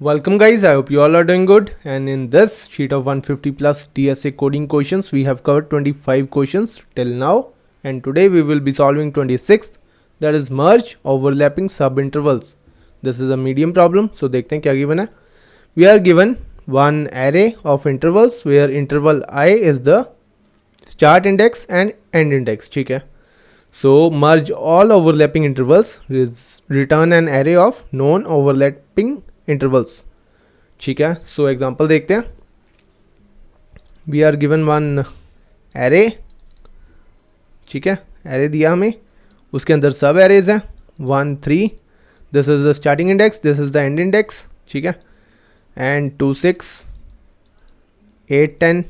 Welcome guys, I hope you all are doing good, and in this sheet of 150 plus DSA coding questions we have covered 25 questions till now, and today we will be solving 26th, that is merge overlapping subintervals. This is a medium problem, so देखते हैं क्या given है. We are given one array of intervals where interval I is the start index and end index. ठीक है, so merge all overlapping intervals, return an array of non overlapping intervals. ठीक है, so example देखते हैं. We are given one array. ठीक है, array दिया हमें, उसके अंदर सब एरेज हैं 1 3. This is the starting index, this is the end index. ठीक है, एंड 2 6 8 10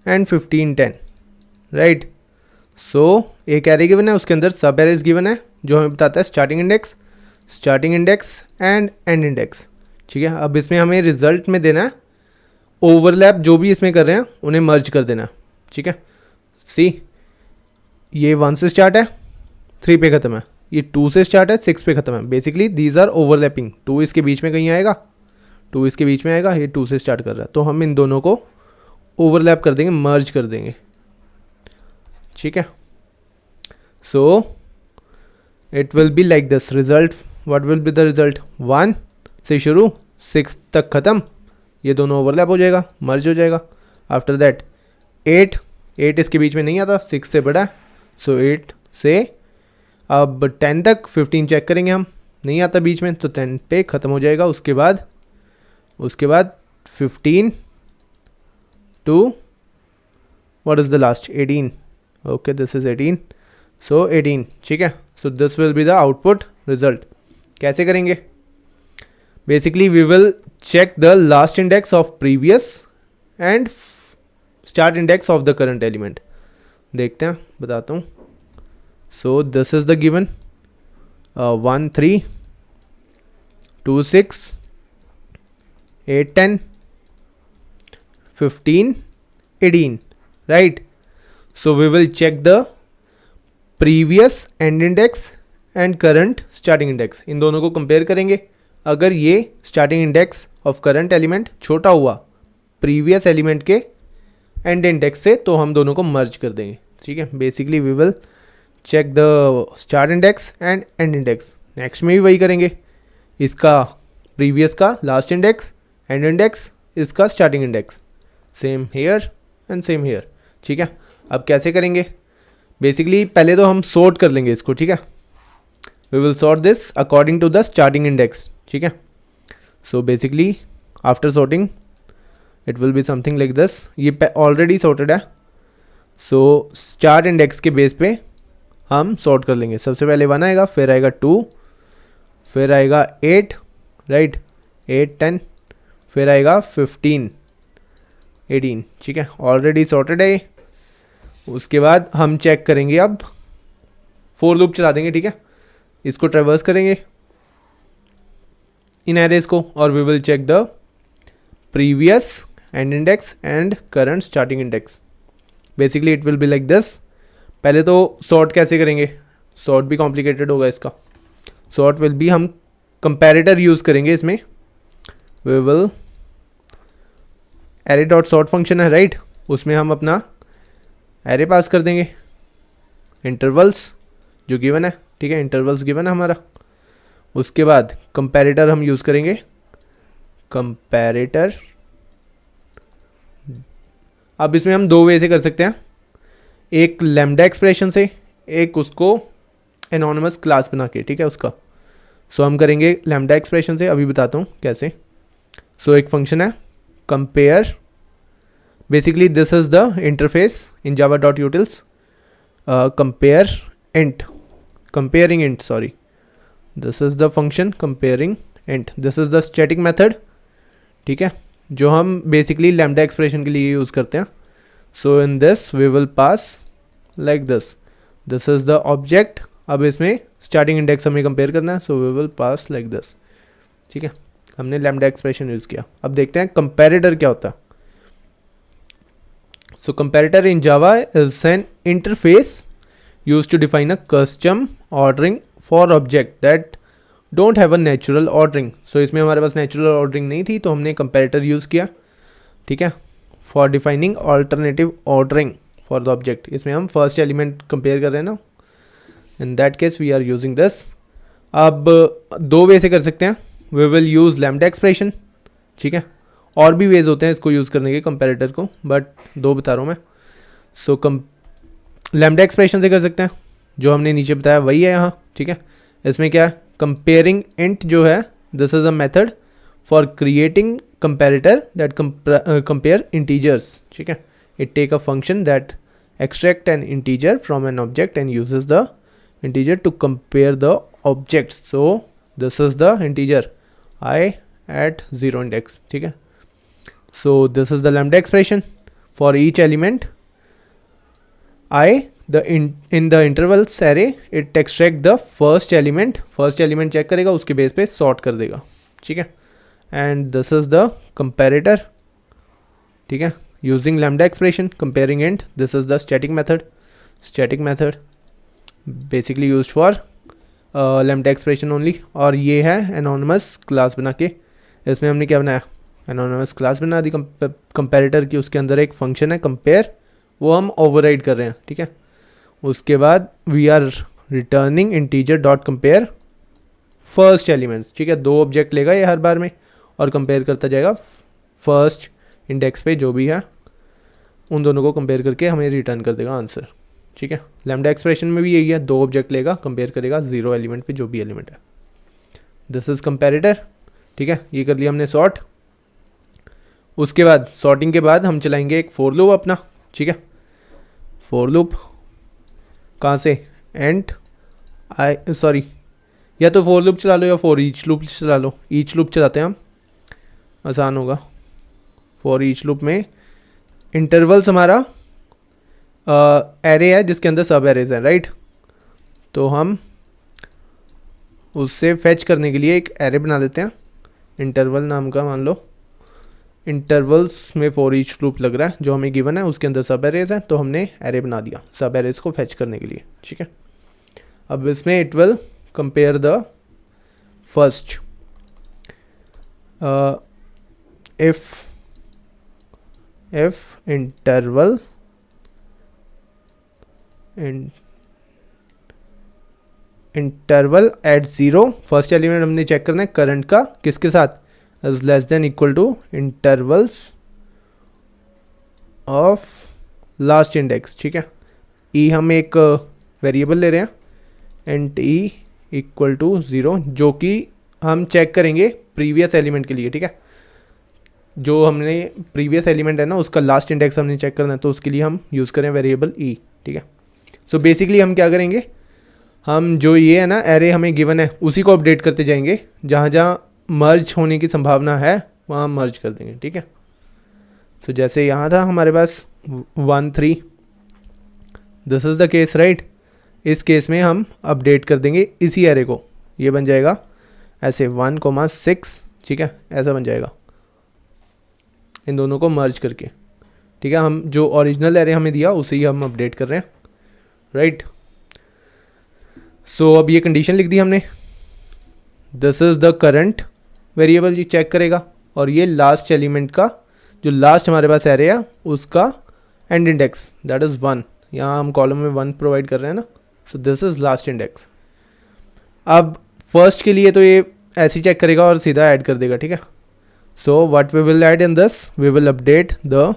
एंड 15 10. राइट, सो एक एरे गिवन है, उसके अंदर सब एरेज गिवन है जो हमें बताता है starting index, starting index and end index. ठीक है, अब इसमें हमें रिजल्ट में देना है ओवरलैप, जो भी इसमें कर रहे हैं उन्हें मर्ज कर देना है. ठीक है, सी ये 1 से स्टार्ट है, 3 पे ख़त्म है, ये 2 से स्टार्ट है, 6 पे ख़त्म है. Basically these are overlapping. 2 इसके बीच में कहीं आएगा, 2 इसके बीच में आएगा, ये 2 से स्टार्ट कर रहा है, तो हम इन दोनों को ओवरलैप कर देंगे, मर्ज कर देंगे. ठीक है, सो it will be like this. Result, what will be the result? 1 से शुरू 6 तक ख़त्म, ये दोनों ओवरलैप हो जाएगा, मर्ज हो जाएगा. आफ्टर दैट 8 इसके बीच में नहीं आता, 6 से बड़ा है, सो 8 से अब 10 तक. 15 चेक करेंगे हम, नहीं आता बीच में, तो 10 पे ख़त्म हो जाएगा. उसके बाद 15 to what is the last? 18. Okay, this is 18, so 18. ठीक है, so this will be the output result. कैसे करेंगे? Basically we will check the last index of previous end start index of the current element. देखते हैं, बताता हूँ. So this is the given 1 3 2 6 8 10 15 18. Right, so we will check the previous end index and current starting index. इन दोनों को compare करेंगे. अगर ये starting index of current element छोटा हुआ प्रीवियस एलिमेंट के एंड इंडेक्स से, तो हम दोनों को मर्ज कर देंगे. ठीक है, basically we will check the start index and end index. Next में भी वही करेंगे, इसका प्रीवियस का लास्ट इंडेक्स, एंड इंडेक्स इसका starting index. Same here and same here. ठीक है, अब कैसे करेंगे? बेसिकली पहले तो हम सॉर्ट कर लेंगे इसको. ठीक है, we will sort this according to the starting index. ठीक है, so basically after sorting it will be something like this. ये ऑलरेडी सॉर्टेड है, सो स्टार्ट इंडेक्स के बेस पे हम सॉर्ट कर लेंगे. सबसे पहले 1 आएगा, फिर आएगा 2, फिर आएगा 8, राइट, 8 10, फिर आएगा 15 18. ठीक है, ऑलरेडी सॉर्टेड है ये. उसके बाद हम चेक करेंगे, अब फोर लूप चला देंगे. ठीक है, इसको ट्रेवर्स करेंगे इन एरेज को, और we will check the previous end index and current starting index. Basically it will be like this. पहले तो सॉर्ट कैसे करेंगे? सॉर्ट भी कॉम्प्लिकेटेड होगा इसका. सॉर्ट विल बी, हम कंपैरेटर यूज़ करेंगे इसमें. We will array dot sort function है, राइट, उसमें हम अपना एरे पास कर देंगे, इंटरवल्स जो गिवन है. ठीक है, इंटरवल्स गिवन है हमारा. उसके बाद कंपैरेटर हम यूज़ करेंगे, कंपैरेटर. अब इसमें हम 2 वे से कर सकते हैं, एक लैम्डा एक्सप्रेशन से, एक उसको एनोनिमस क्लास बना के. ठीक है, उसका सो हम करेंगे लैम्डा एक्सप्रेशन से. अभी बताता हूँ कैसे. सो एक फंक्शन है compare. Basically this is the interface in java.utils. compare int, comparing int, sorry, this is the function comparing int. this is the static method. ठीक है, जो हम बेसिकली लैम्डा एक्सप्रेशन के लिए यूज़ करते हैं. So in this we will pass like this. This is the object. अब इसमें स्टार्टिंग इंडेक्स हमें कंपेयर करना है, so we will pass like this. ठीक है, हमने लैम्डा एक्सप्रेशन यूज़ किया. अब देखते हैं कंपैरेटर क्या होता है. So comparator in Java is an interface used to define a custom ordering for object that don't have a natural ordering. So इसमें हमारे पास नेचुरल ऑर्डरिंग नहीं थी, तो हमने कंपेरेटर यूज़ किया, ठीक है, for defining alternative ordering for the object. इसमें हम फर्स्ट एलिमेंट कंपेयर कर रहे हैं ना, in that case we are using this. अब दो वे से कर सकते हैं, we will use lambda expression, ठीक है, और भी वेज होते हैं इसको यूज़ करने के कंपेरेटर को, बट दो बता रहा हूँ मैं। सो लैम्डा एक्सप्रेशन से कर सकते हैं, जो हमने नीचे बताया वही है यहाँ, ठीक है। इसमें क्या है, कंपेयरिंग इंट जो है, this is a method for creating comparator that compare integers, ठीक है। It take a function that extract an integer from an object and uses the integer to compare the object. So this is the integer I at 0 index, ठीक है। So this is the lambda expression for each element I, in the intervals array it extract the first element check करेगा, उसके base पे sort कर देगा, ठीक है। and this is the comparator, ठीक है, using lambda expression comparing int। this is the static method basically used for lambda expression only। और ये है anonymous क्लास बना के, इसमें हमने क्या बनाया, एनोनिमस क्लास बना दी कंपेरेटर की, उसके अंदर एक फंक्शन है कंपेयर, वो हम ओवरराइड कर रहे हैं, ठीक है। उसके बाद we are returning integer dot compare first elements, ठीक है। दो ऑब्जेक्ट लेगा ये हर बार में और कंपेयर करता जाएगा फर्स्ट इंडेक्स पे जो भी है, उन दोनों को कंपेयर करके हमें रिटर्न कर देगा आंसर, ठीक है। लैम्डा एक्सप्रेशन में भी यही है, दो ऑब्जेक्ट लेगा, कंपेयर करेगा 0 एलिमेंट पे जो भी एलिमेंट है। दिस इज कंपेरेटर, ठीक है। ये कर लिया हमने सॉर्ट। उसके बाद सॉर्टिंग के बाद हम चलाएंगे एक फॉर लूप अपना, ठीक है। फॉर लूप कहाँ से, एंड या तो फॉर लूप चला लो या फॉर ईच लूप चला लो। ईच लूप चलाते हैं हम, आसान होगा। फॉर ईच लूप में इंटरवल्स हमारा एरे है जिसके अंदर सब एरेज हैं, राइट। तो हम उससे फैच करने के लिए एक एरे बना देते हैं, इंटरवल नाम का, मान लो इंटरवल्स में फॉर ईच लूप लग रहा है, जो हमें गिवन है उसके अंदर सब एरेज हैं, तो हमने एरे बना दिया सब एरेज को फैच करने के लिए, ठीक है। अब इसमें it will compare the first if interval at 0, first element हमने चेक करना है करंट का किसके साथ, is less than equal to intervals of last index, ठीक है। ई हम एक वेरिएबल ले रहे हैं, एंड ई इक्वल टू 0, जो कि हम चेक करेंगे प्रीवियस एलिमेंट के लिए, ठीक है। जो हमने प्रीवियस एलिमेंट है ना, उसका लास्ट इंडेक्स हमने चेक करना है, तो उसके लिए हम यूज़ करें वेरिएबल ई, ठीक है। सो बेसिकली हम क्या करेंगे, हम जो ये है ना एरे हमें गिवन है उसी को अपडेट करते जाएंगे, जहाँ जहाँ मर्ज होने की संभावना है वहाँ मर्ज कर देंगे, ठीक है। सो जैसे यहाँ था हमारे पास 1 3, this is the case, right. इस केस में हम अपडेट कर देंगे इसी एरे को, ये बन जाएगा ऐसे 1,6, ठीक है, ऐसा बन जाएगा इन दोनों को मर्ज करके, ठीक है। हम जो ओरिजिनल एरे हमें दिया उसे ही हम अपडेट कर रहे हैं, राइट। सो अब ये कंडीशन लिख दी हमने, this is the current variable, ये चेक करेगा, और ये लास्ट एलिमेंट का जो लास्ट हमारे पास एरे है उसका एंड इंडेक्स दैट इज़ 1, यहाँ हम कॉलम में 1 प्रोवाइड कर रहे हैं ना, so this is last index. अब फर्स्ट के लिए तो ये ऐसे ही चेक करेगा और सीधा ऐड कर देगा, ठीक है। So what we will add in this, we will update the,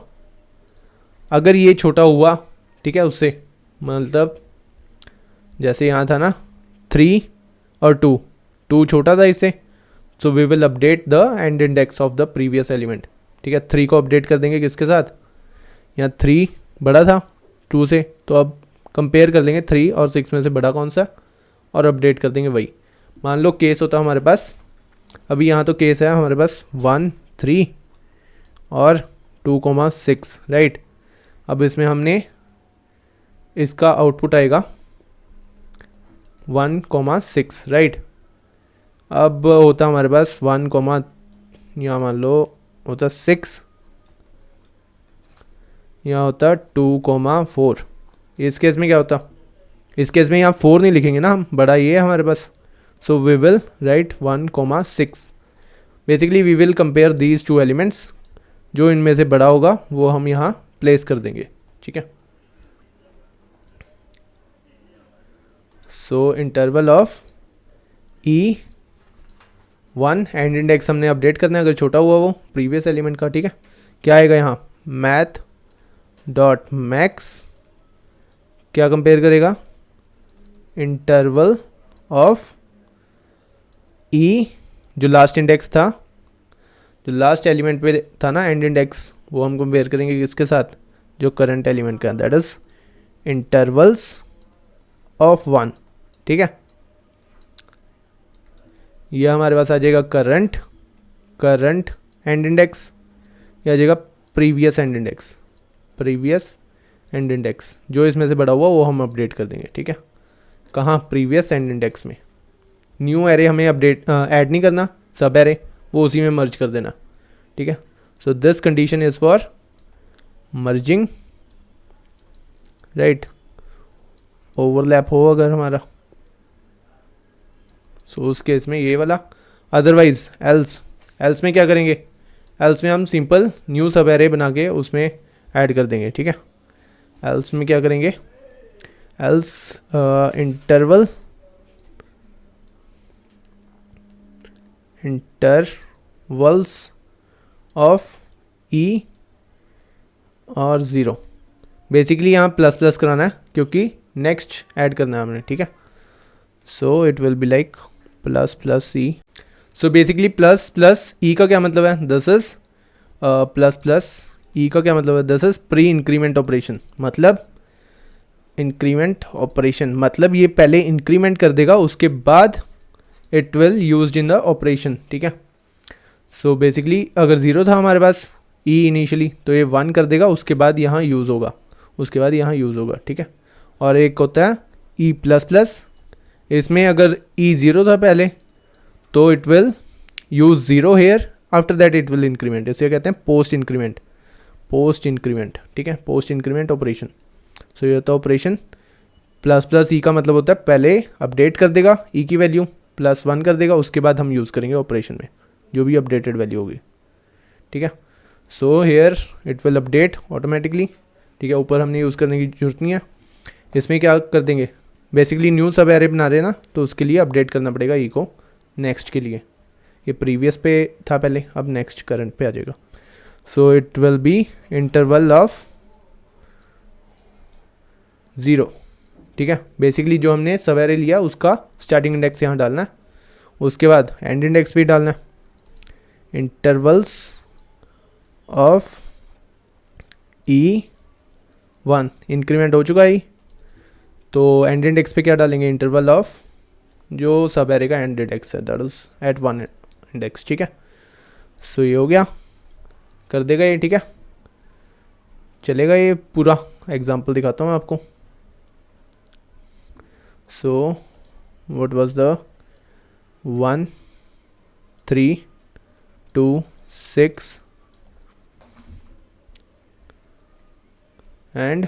अगर ये छोटा हुआ, ठीक है, उससे मतलब जैसे यहाँ था ना 3 और 2 छोटा था इससे, so we will update the end index of the previous element, ठीक है। 3 को अपडेट कर देंगे किसके साथ, यहाँ 3 बड़ा था 2 से, तो अब कंपेयर कर लेंगे 3 और 6 में से बड़ा कौन सा, और अपडेट कर देंगे वही। मान लो केस होता हमारे पास, अभी यहाँ तो केस है हमारे पास 1 3 और 2,6, राइट। अब इसमें हमने इसका आउटपुट आएगा 1,6, राइट। अब होता हमारे पास 1, यहाँ मान लो होता 6, यहाँ होता 2,4। इस केस में क्या होता, इस केस में यहाँ 4 नहीं लिखेंगे ना हम, बड़ा ये है हमारे पास, So we will write 1,6. Basically we will compare these two elements. जो इनमें से बड़ा होगा वो हम यहाँ प्लेस कर देंगे, ठीक है. So interval of E1 end index हमने अपडेट करना है, अगर छोटा हुआ वो प्रीवियस एलिमेंट का, ठीक है. क्या आएगा यहाँ, मैथ डॉट मैक्स क्या कंपेयर करेगा, इंटरवल ऑफ E जो लास्ट इंडेक्स था, जो लास्ट एलिमेंट पे था ना एंड इंडेक्स, वो हम कंपेयर करेंगे किसके साथ, जो करंट एलिमेंट का, दैट इज इंटरवल्स ऑफ 1, ठीक है. ये हमारे पास आ जाएगा करंट एंड इंडेक्स, ये आ जाएगा प्रीवियस एंड इंडेक्स, जो इसमें से बड़ा हुआ वो हम अपडेट कर देंगे, ठीक है. कहाँ, प्रीवियस एंड इंडेक्स में. न्यू एरे हमें अपडेट ऐड नहीं करना, सब एरे वो उसी में मर्ज कर देना, ठीक है. So this condition is for merging, right. Overlap हो अगर हमारा, सो उस केस में ये वाला. अदरवाइज एल्स में क्या करेंगे, एल्स में हम सिंपल न्यू सब एरे बना के उसमें ऐड कर देंगे, ठीक है. एल्स में क्या करेंगे, एल्स इंटरवल्स ऑफ E और 0. बेसिकली यहाँ प्लस प्लस कराना है क्योंकि नेक्स्ट ऐड करना है हमने, ठीक है. सो it will be like plus plus E. So basically plus plus E का क्या मतलब है, this is plus plus E का क्या मतलब है, this is pre increment operation. मतलब इंक्रीमेंट ऑपरेशन मतलब ये पहले इंक्रीमेंट कर देगा, उसके बाद it will used in the operation, ठीक है. सो बेसिकली अगर 0 था हमारे पास E इनिशियली, तो ये 1 कर देगा, उसके बाद यहाँ यूज़ होगा, ठीक है. और एक होता है E प्लस प्लस, इसमें अगर E 0 था पहले तो it will use 0 here, after that it will increment. इसे कहते हैं पोस्ट इंक्रीमेंट, ठीक है, पोस्ट इंक्रीमेंट ऑपरेशन. सो ये होता है ऑपरेशन. प्लस प्लस E का मतलब होता है पहले अपडेट कर देगा E की वैल्यू, +1 कर देगा, उसके बाद हम यूज़ करेंगे ऑपरेशन में जो भी अपडेटेड वैल्यू होगी, ठीक है. So here it will update automatically, ठीक है. ऊपर हमने यूज़ करने की जरूरत नहीं है. इसमें क्या कर देंगे, बेसिकली न्यू सब एरे बना रहे हैं ना, तो उसके लिए अपडेट करना पड़ेगा E को नेक्स्ट के लिए. ये प्रीवियस पे था पहले, अब नेक्स्ट करंट पे आ जाएगा. सो it will B interval of 0, ठीक है. बेसिकली जो हमने सब एरे लिया उसका स्टार्टिंग इंडेक्स यहाँ डालना है, उसके बाद एंड इंडेक्स भी डालना है. इंटरवल्स ऑफ E1 इंक्रीमेंट हो चुका है, तो एंड इंडेक्स पे क्या डालेंगे, इंटरवल ऑफ जो सब एरे का एंड इंडेक्स है, दैट इज एट 1 इंडेक्स, ठीक है. सो ये हो गया, कर देगा ये, ठीक है. चलेगा, ये पूरा एग्जांपल दिखाता हूँ मैं आपको. So what was the 1 3 2 6 and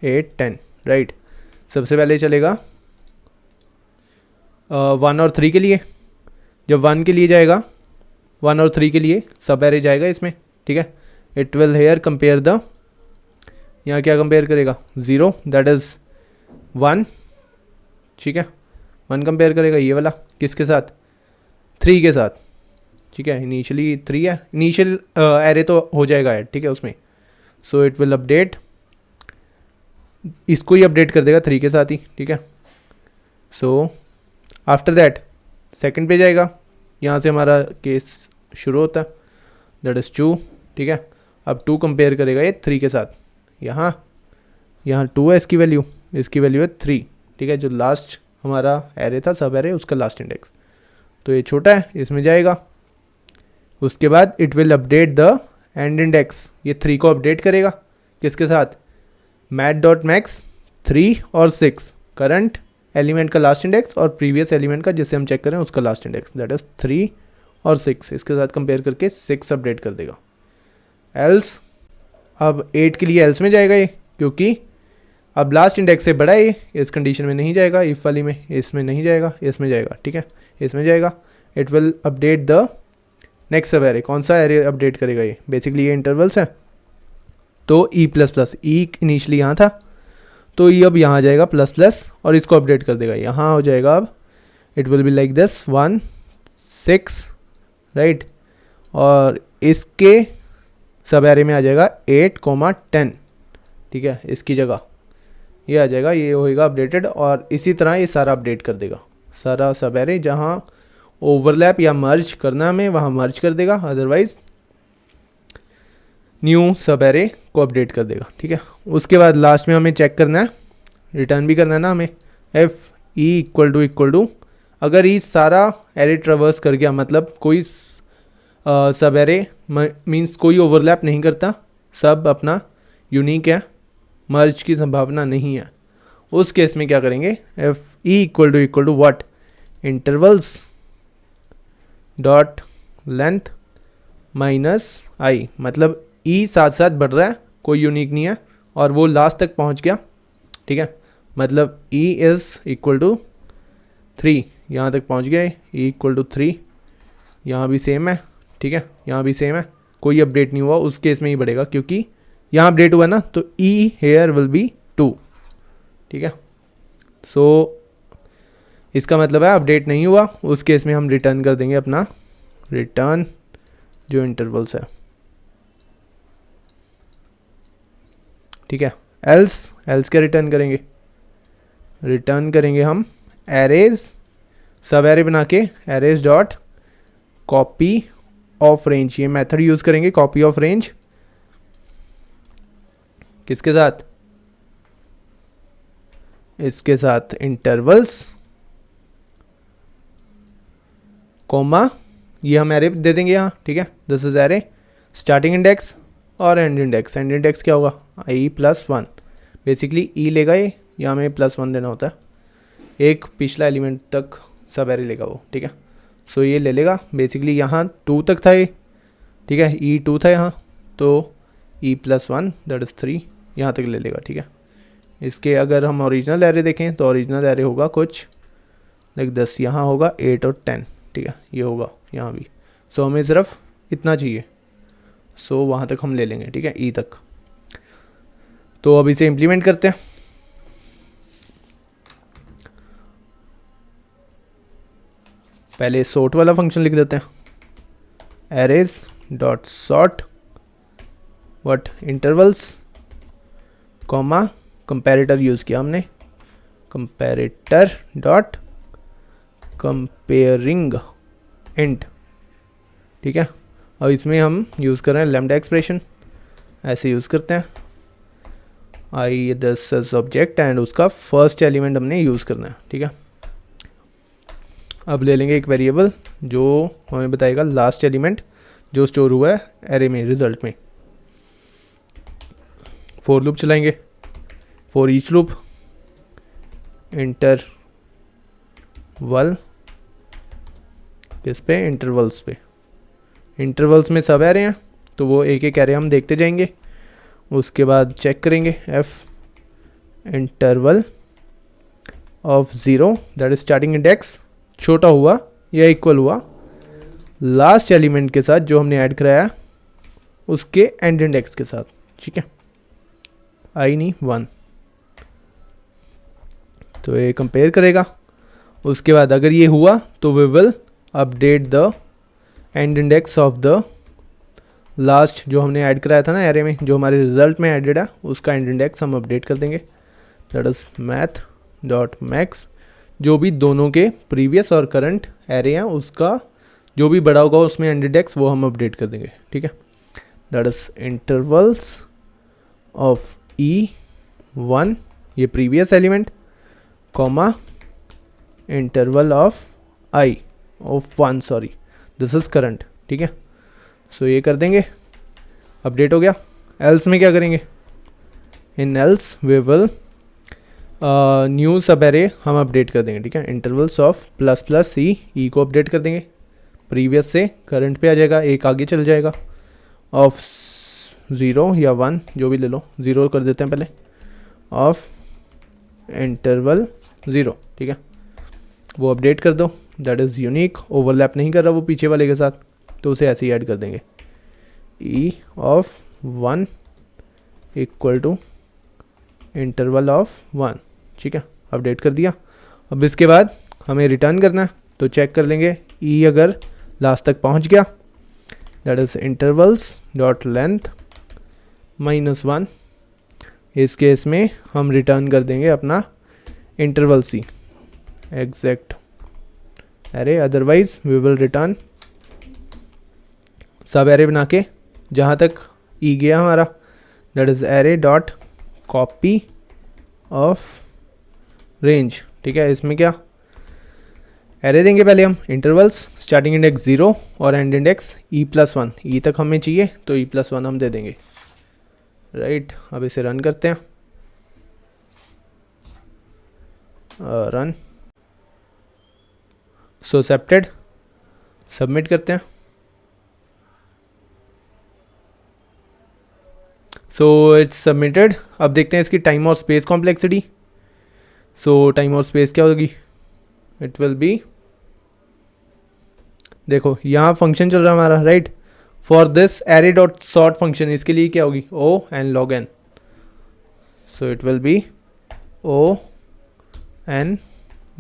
8 10, right. सबसे पहले चलेगा 1 और 3 के लिए. जब 1 के लिए जाएगा, 1 और 3 के लिए सब एरे जाएगा इसमें, ठीक है. It will hair compare the, यहाँ क्या कंपेयर करेगा, 0 दैट इज़ 1, ठीक है. 1 कंपेयर करेगा ये वाला किसके साथ, 3 के साथ, ठीक है. इनिशियली 3 है, इनिशियल एरे तो हो जाएगा ऐड, ठीक है, उसमें. सो इट विल अपडेट, इसको ही अपडेट कर देगा 3 के साथ ही, ठीक है. सो आफ्टर दैट सेकंड पे जाएगा, यहाँ से हमारा केस शुरू होता है, दैट इज़ 2, ठीक है. अब 2 कंपेयर करेगा ये 3 के साथ, यहाँ 2 है इसकी वैल्यू है 3, ठीक है. जो लास्ट हमारा एरे था सब एरे, उसका लास्ट इंडेक्स, तो ये छोटा है, इसमें जाएगा. उसके बाद it will update the end index, ये 3 को अपडेट करेगा किसके साथ, मैथ डॉट मैक्स 3 और 6, करंट एलिमेंट का लास्ट इंडेक्स और प्रीवियस एलिमेंट का जिसे हम चेक करें उसका लास्ट इंडेक्स, दैट इज़ 3 और 6, इसके साथ कंपेयर करके 6 अपडेट कर देगा. एल्स अब 8 के लिए एल्स में जाएगा ये, क्योंकि अब लास्ट इंडेक्स से बड़ा ए इस कंडीशन में नहीं जाएगा, इफ वाली में, इसमें नहीं जाएगा, इसमें जाएगा, ठीक है, इसमें जाएगा। It will update the next सब एरे। कौन सा एरे अपडेट करेगा ये? बेसिकली ये इंटरवल्स है, तो ई प्लस प्लस, ई इनिशियली यहाँ था तो ये अब यहाँ आ जाएगा प्लस प्लस और इसको अपडेट कर देगा, यहाँ हो जाएगा अब। It will be like this 1 6 right, और इसके सब एरे में आ जाएगा 8, 10, ठीक है, इसकी जगह ये आ जाएगा, ये होएगा अपडेटेड। और इसी तरह ये सारा अपडेट कर देगा, सारा सब एरे जहाँ ओवरलैप या मर्ज करना हमें वहाँ मर्ज कर देगा, अदरवाइज न्यू सब एरे को अपडेट कर देगा, ठीक है। उसके बाद लास्ट में हमें चेक करना है, रिटर्न भी करना है ना हमें, एफ ई इक्वल टू अगर ई सारा एरे ट्रेवर्स कर गया, मतलब कोई सब एरे मीन्स कोई ओवरलैप नहीं करता, सब अपना यूनिक है, मर्ज की संभावना नहीं है, उस केस में क्या करेंगे, if E equal to what, intervals dot length minus I, मतलब ई साथ साथ बढ़ रहा है, कोई यूनिक नहीं है और वो लास्ट तक पहुंच गया, ठीक है, मतलब ई इज़ इक्वल टू 3, यहाँ तक पहुंच गया, ई इक्वल टू 3, यहाँ भी सेम है, ठीक है, यहाँ भी सेम है, कोई अपडेट नहीं हुआ, उस केस में ही बढ़ेगा क्योंकि यहाँ अपडेट हुआ ना, तो ई हेयर विल बी 2, ठीक है। सो इसका मतलब है अपडेट नहीं हुआ, उस केस में हम रिटर्न कर देंगे अपना रिटर्न जो इंटरवल्स है, ठीक है। एल्स क्या रिटर्न करेंगे, रिटर्न करेंगे हम एरेज, सब एरे बना के arrays dot copy of range, ये मेथड यूज़ करेंगे कॉपी ऑफ रेंज, किसके साथ, इसके साथ इंटरवल्स कोमा, ये हम एरे दे देंगे यहाँ, ठीक है, this is array starting index और एंड इंडेक्स। एंड इंडेक्स क्या होगा, आई प्लस 1, बेसिकली ई लेगा ये, यहाँ में +1 देना होता है, एक पिछला एलिमेंट तक सब एरे लेगा वो, ठीक है। सो ये ले लेगा, बेसिकली यहाँ 2 तक था ये, ठीक है, ई 2 था यहाँ, तो ई +1 दैट इज़ 3 यहाँ तक ले लेगा, ठीक है। इसके अगर हम ओरिजिनल एरे देखें तो ओरिजिनल एरे होगा कुछ लाइक 10, यहाँ होगा 8 और 10, ठीक है, ये होगा यहाँ भी। सो हमें सिर्फ इतना चाहिए, सो वहाँ तक हम ले लेंगे, ठीक है, ई तक। तो अब इसे इम्प्लीमेंट करते हैं। पहले सॉर्ट वाला फंक्शन लिख देते हैं, arrays dot sort what intervals comma, comparator use किया हमने, कंपैरेटर डॉट कंपेयरिंग इंट, ठीक है। और इसमें हम यूज़ कर रहे हैं लैम्डा एक्सप्रेशन, ऐसे यूज़ करते हैं, आई दिस इज ऑब्जेक्ट एंड उसका फर्स्ट एलिमेंट हमने यूज़ करना है, ठीक है। अब ले लेंगे एक वेरिएबल जो हमें बताएगा लास्ट एलिमेंट जो स्टोर हुआ है एरे में, रिजल्ट में। फॉर लूप चलाएंगे, फॉर ईच लूप इंटरवल, किस पे, इंटरवल्स पे, इंटरवल्स में सब एरे हैं तो वो एक एक एरे हम देखते जाएंगे, उसके बाद चेक करेंगे F interval of 0 that is starting index छोटा हुआ या इक्वल हुआ लास्ट एलिमेंट के साथ जो हमने ऐड कराया उसके एंड इंडेक्स के साथ, ठीक है, आई नहीं 1, तो ये कंपेयर करेगा। उसके बाद अगर ये हुआ तो we will update the end index of the last जो हमने ऐड कराया था ना एरे में, जो हमारे रिजल्ट में एडेड है उसका एंड इंडेक्स हम अपडेट कर देंगे, that is math dot max, जो भी दोनों के प्रीवियस और करंट एरे हैं उसका जो भी बड़ा होगा उसमें एंड इंडेक्स वो हम अपडेट कर देंगे, ठीक है। That is intervals of E1 ये previous element comma interval of I of 1 sorry this is current, ठीक है। सो ये कर देंगे, अपडेट हो गया। एल्स में क्या करेंगे, इन एल्स वी विल न्यू सब एरे हम अपडेट कर देंगे, ठीक है, इंटरवल्स ऑफ प्लस प्लस ई को अपडेट कर देंगे, प्रीवियस से करंट पे आ जाएगा, एक आगे चल जाएगा, ऑफ 0 या 1 जो भी ले लो, 0 कर देते हैं पहले, ऑफ इंटरवल 0, ठीक है, वो अपडेट कर दो, दैट इज़ यूनिक, ओवरलैप नहीं कर रहा वो पीछे वाले के साथ, तो उसे ऐसे ही ऐड कर देंगे, e of 1 equal to interval of 1, ठीक है, अपडेट कर दिया। अब इसके बाद हमें रिटर्न करना है, तो चेक कर लेंगे ई अगर लास्ट तक पहुंच गया, that is intervals dot length -1, इस केस में हम रिटर्न कर देंगे अपना इंटरवल सी exact array, otherwise we will return sub array बना के जहाँ तक ई गया हमारा, that is array dot copy of range, ठीक है। इसमें क्या एरे देंगे पहले हम, इंटरवल्स स्टार्टिंग इंडेक्स 0 और एंड इंडेक्स e+1, ई तक हमें चाहिए तो e+1 हम दे देंगे, राइट। अब इसे रन करते हैं, रन, सो एक्सेप्टेड, सबमिट करते हैं। So it's submitted. अब देखते हैं इसकी टाइम और स्पेस कॉम्प्लेक्सिटी। सो टाइम और स्पेस क्या होगी, इट विल बी, देखो यहाँ फंक्शन चल रहा है हमारा, right, for this array dot sort function, इसके लिए क्या होगी O N log N, so it will be O N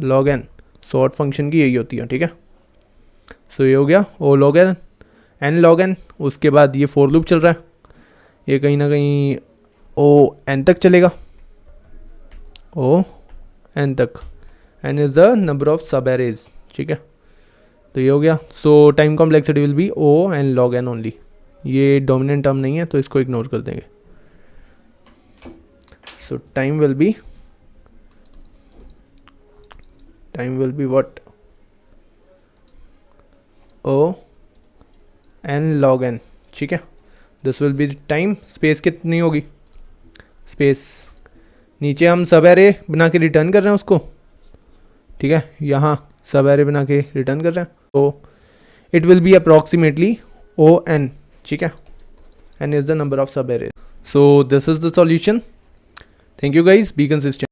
log N, sort function की यही होती है, ठीक है। सो ये हो गया ओ लॉग एन लॉग एन। उसके बाद ये फॉर लूप चल रहा है, ये कहीं ना कहीं ओ एन तक चलेगा, ओ एन तक, N is the number of sub arrays, ठीक है। तो ये हो गया। So time complexity will be O N log N only, ये डोमिनेंट टर्म नहीं है तो इसको इग्नोर कर देंगे। So time will be what, O N log N, ठीक है। This will be time. Space कितनी होगी, स्पेस नीचे हम सब एरे बना के रिटर्न कर रहे हैं उसको, ठीक है, यहाँ सब एरे बना के रिटर्न कर रहे हैं, तो it will be approximately O N, ठीक है, N is the number of subarray. So this is the solution. Thank you guys, be consistent.